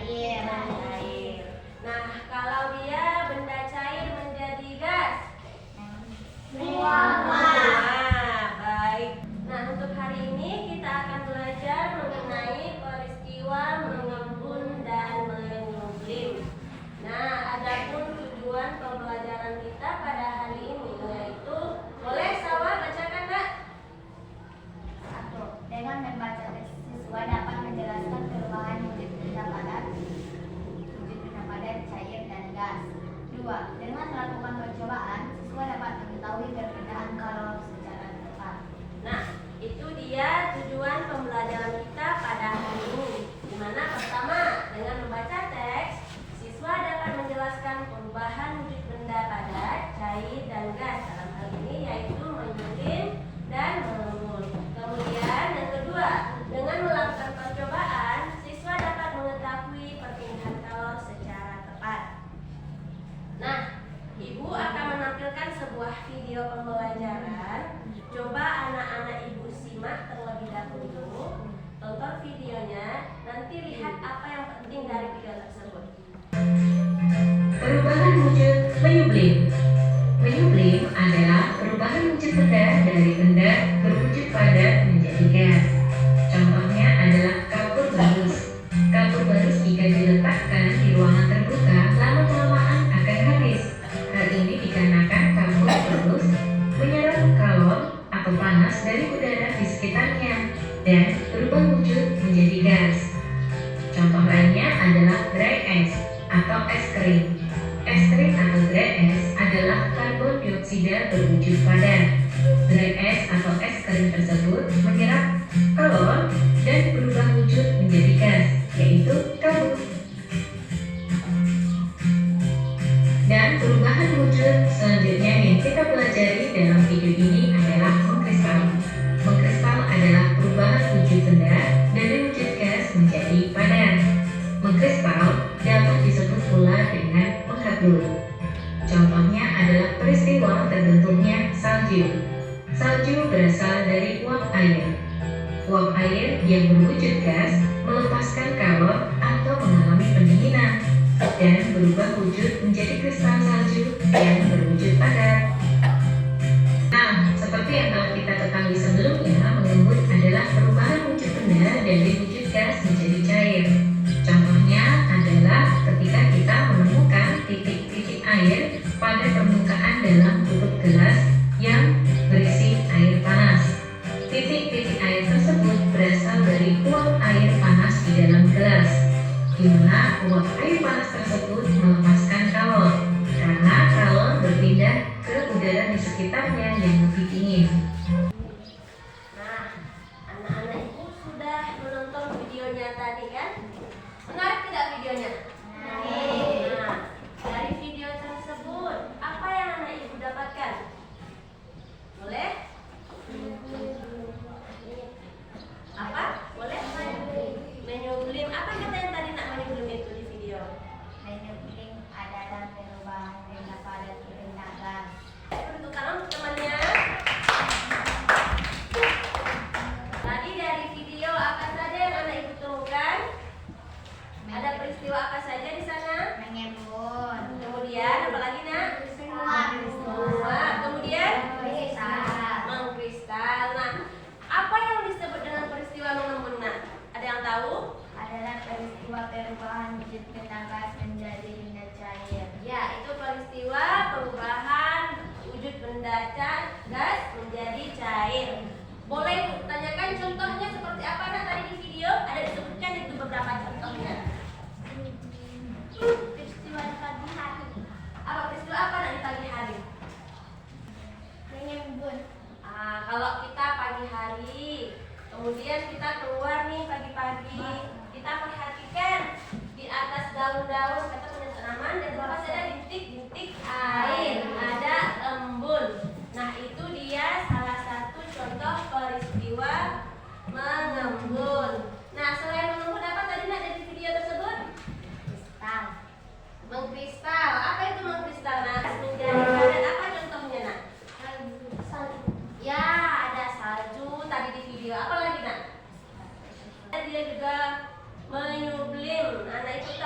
cair. Nah, kalau dia benda cair menjadi gas? Uap. Nah, baik. Nah, untuk hari ini kita akan belajar mengenai peristiwa mengembun dan menyublim. Nah, adapun tujuan pembelajaran kita pada hari ini yaitu, boleh Sawa bacakan, Kak? 1. Dengan membaca teks, siswa dapat menjelaskan perubahan wujud benda padat, cair, dan gas. 2. Dengan melakukan percobaan, siswa dapat mengetahui perbedaan kalor secara tepat. Nah, itu dia tujuan pembelajaran kita pada hari ini. Di mana pertama, dengan membaca teks, siswa dapat menjelaskan perubahan wujud benda padat, cair, dan gas. Dalam hal ini yaitu menyublim dan mengembun. Kemudian yang kedua, dengan melakukan percobaan, siswa dapat mengetahui perpindahan kalor secara tepat. Nah, Ibu akan menampilkan sebuah video pembelajaran. Coba anak-anak Ibu simak terlebih dahulu. Tonton videonya, nanti lihat apa yang penting dari video tersebut. Perubahan wujud menyublim. Menyublim adalah perubahan wujud benda dari benda berwujud padat menjadi gas. Contohnya adalah kapur barus. Kapur barus jika diletakkan di ruangan terbuka, lama-kelamaan akan habis. Hal ini dikarenakan kapur barus menyerap kalor atau panas dari udara di sekitarnya dan berubah wujud menjadi gas. Contoh lainnya adalah dry ice atau es krim. Es krim atau dry ice adalah karbon dioksida berwujud padat. Dry ice atau es krim tersebut menyerap kalor dan berubah wujud menjadi gas, yaitu kabut. Dan perubahan wujud selanjutnya yang kita pelajari dalam video ini adalah mengkristal. Mengkristal adalah perubahan wujud benda dari wujud gas menjadi padat. Mengkristal dapat disebut pula dengan menghabur. Contohnya adalah peristiwa terbentuknya salju. Salju berasal dari uap air. Uap air yang berwujud gas melepaskan kalor atau mengalami pendinginan dan berubah wujud menjadi kristal salju yang berwujud padat. Nah, seperti yang telah kita ketahui sebelumnya, mengembun adalah perubahan wujud benda dari wujud gas menjadi cair. Contohnya adalah ketika kita menemukan titik-titik air pada permukaan dalam tutup gelas yang berisi air panas. Titik-titik air tersebut berasal dari uap air panas di dalam gelas, di mana uap air panas tersebut melepaskan kalor, karena kalor berpindah ke udara di sekitarnya yang lebih dingin. Nah, anak-anak Ibu sudah menonton videonya tadi kan? Menarik tidak videonya? Nah, dari video tersebut, apa yang anak Ibu dapatkan? Boleh? Apa? Boleh? Menyublim. Apa kata yang tadi nak menyublim itu di video? Menyublim adalah perubahan benda padat ke benda gas. Untuk tangan temannya. Tadi dari video apa saja yang anak Ibu temukan? Ada peristiwa apa saja di sana? Mengembun. Kemudian apa lagi nak? Uap. Kemudian mengkristal. Nah, apa yang disebut dengan peristiwa mengembun? Nah, ada yang tahu? Adalah peristiwa perubahan wujud benda gas menjadi benda cair. Ya, itu peristiwa perubahan wujud benda gas menjadi cair. Boleh Ibu tanyakan contohnya seperti apa nak tadi di video? Ada disebutkan itu beberapa contohnya. Peristiwa di pagi hari. Apa peristiwa apa nak di pagi hari? Mengembun. Kalau kita pagi hari, kemudian kita keluar nih pagi-pagi, kita perhatikan di atas daun-daun kata punya tanaman dan lepas ada bintik-bintik air, ada embun. Nah, itu dia salah satu contoh peristiwa mengembun. Nah, selain mengembun apa tadi nak dari video tersebut? Kristal. Mengkristal. Apa itu mengkristal? Nah, menjadi padat. Apa contohnya nak? Ya, ada salju tadi di video. Apa lagi nak? Dia juga menyublim. Anak ikut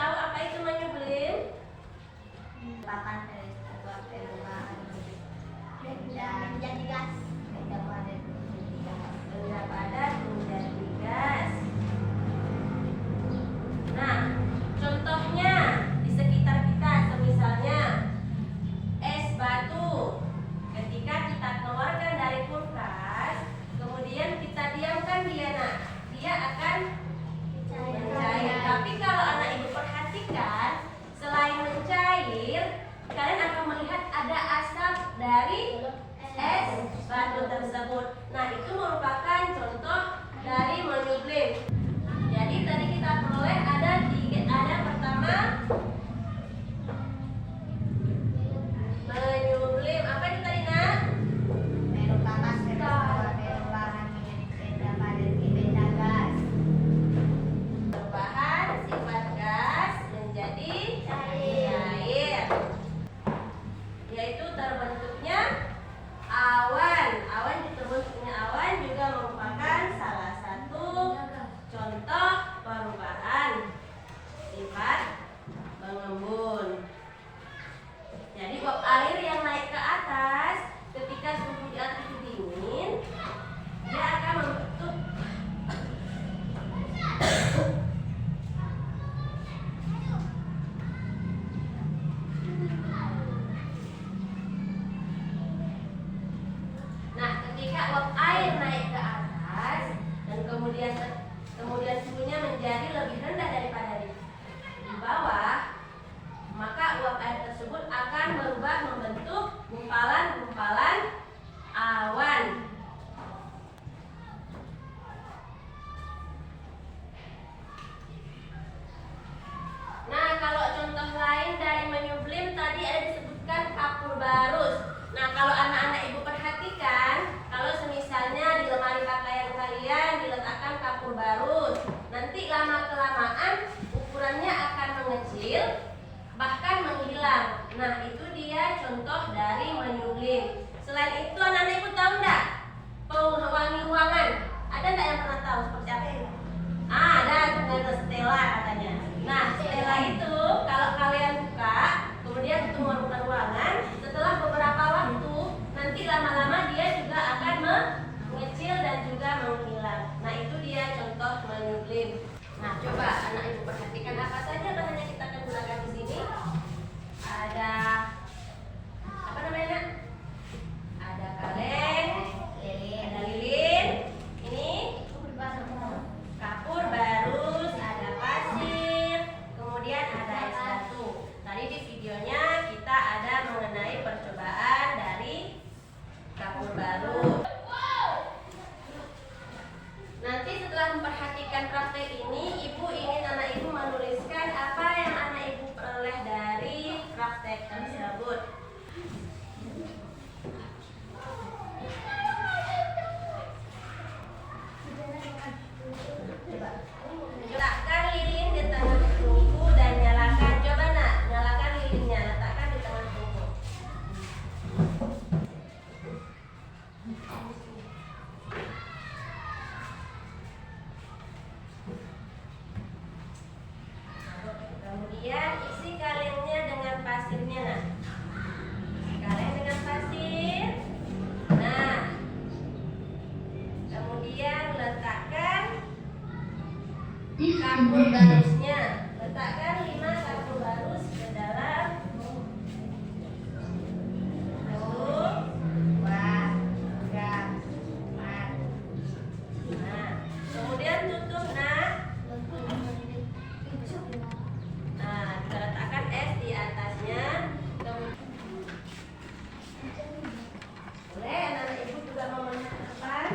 Selain dari menyublim, tadi ada disebutkan kapur barus. Nah, kalau anak-anak ibu perhatikan, kalau semisalnya di lemari pakaian kalian diletakkan kapur barus, nanti lama-kelamaan ukurannya akan mengecil, bahkan menghilang. Nah, itu dia contoh dari menyublim. Selain itu, anak-anak ibu tahu enggak? Pewangi ruangan. Ada enggak yang pernah tahu seperti apa ini? Ada dengan Stella katanya. Nah, Stella itu kalau kalian buka, kemudian ketemu ruangan, setelah beberapa waktu, nanti lama-lama dia juga akan mengecil dan juga menghilang. Nah, itu dia contoh menyublim. Nah, coba anak ibu perhatikan apa saja bahan yang kita akan gunakan di sini. Ada apa namanya, Nak? Ada kaleng, ada lilin, ini kapur barus, ada pasir, kemudian ada es batu. Tadi di videonya kita ada mengenai percobaan dari kapur barus. Nanti setelah memperhatikan praktek ini, ibu ingin anak ibu menuliskan apa yang anak ibu peroleh dari praktek tersebut. Letakkan lilin di tengah tungku dan nyalakan. Coba Nak, nyalakan lilinnya, letakkan di tengah tungku. Kemudian isi kalengnya dengan pasirnya, Nak. Kaleng dengan pasir. Nah, kemudian letakkan kapur barusnya. Letakkan 5 kapur barus ke dalam. 1, 2, 3, 4. Nah, kemudian tutup, Nak. Nah, kita letakkan es di atasnya. Boleh anak-anak ibu juga mau melihat ke depan.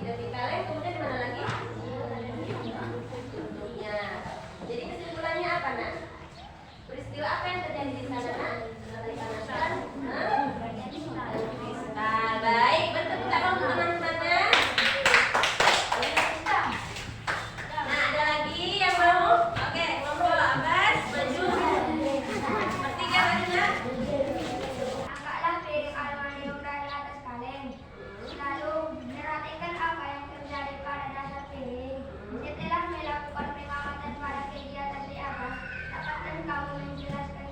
Tepi kaleng, kemudian di mana lagi? Bentuknya. Jadi kesimpulannya apa, Nak? Peristiwa apa yang terjadi di sana, Nak? Dipanaskan kristal. Baik, bertepuk tangan untuk teman-temannya. Nah, ada lagi yang mau? Oke, ngobrol Abbas, maju. Bertiga maju, Nak. Angkatlah piring aluminium dari atas kaleng. Lalu perhatikan apa yang terjadi pada dasar piring. Setelah melakukan pengamatan pada kegiatan di atas, dapatkan kamu menjelaskan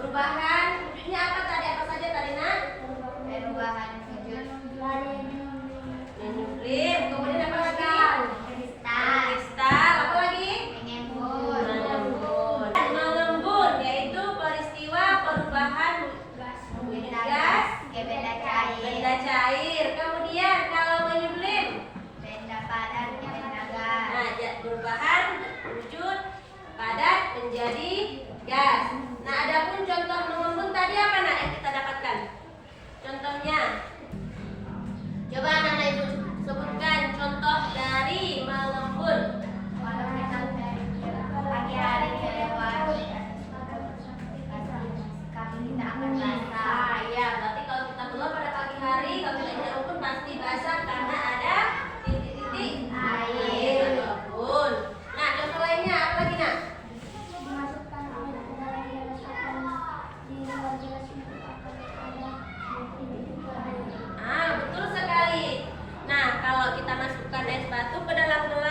Perubahan wujudnya apa tadi? Apa saja tadi, Nak? Perubahan wujud Menyublim. Kemudian apa lagi? kristal, Kristal. Apa lagi? mengembun, Mengembun, yaitu peristiwa perubahan wujud gas ke benda cair, benda cair. Kemudian kalau menyublim, benda padat ke benda gas. nah, perubahan wujud padat menjadi gas. Nah, adapun contoh mengembun tadi apa, Nak, yang kita dapatkan? Contohnya, coba anak-anak ibu sebutkan contoh dari mengembun. Kalau kita pagi hari kelewat, kami kita akan basah. Ya, berarti kalau kita keluar pada pagi hari, kalau kita tidak ukur pasti basah karena ada titik-titik Air. Betul. Nah, contoh lainnya apa lagi, Nak? Dimasukkan air ke dalam gelas akan di luar gelas itu akan ada titik-titik air. Ah, betul sekali. Nah, kalau kita masukkan es batu ke dalam gelas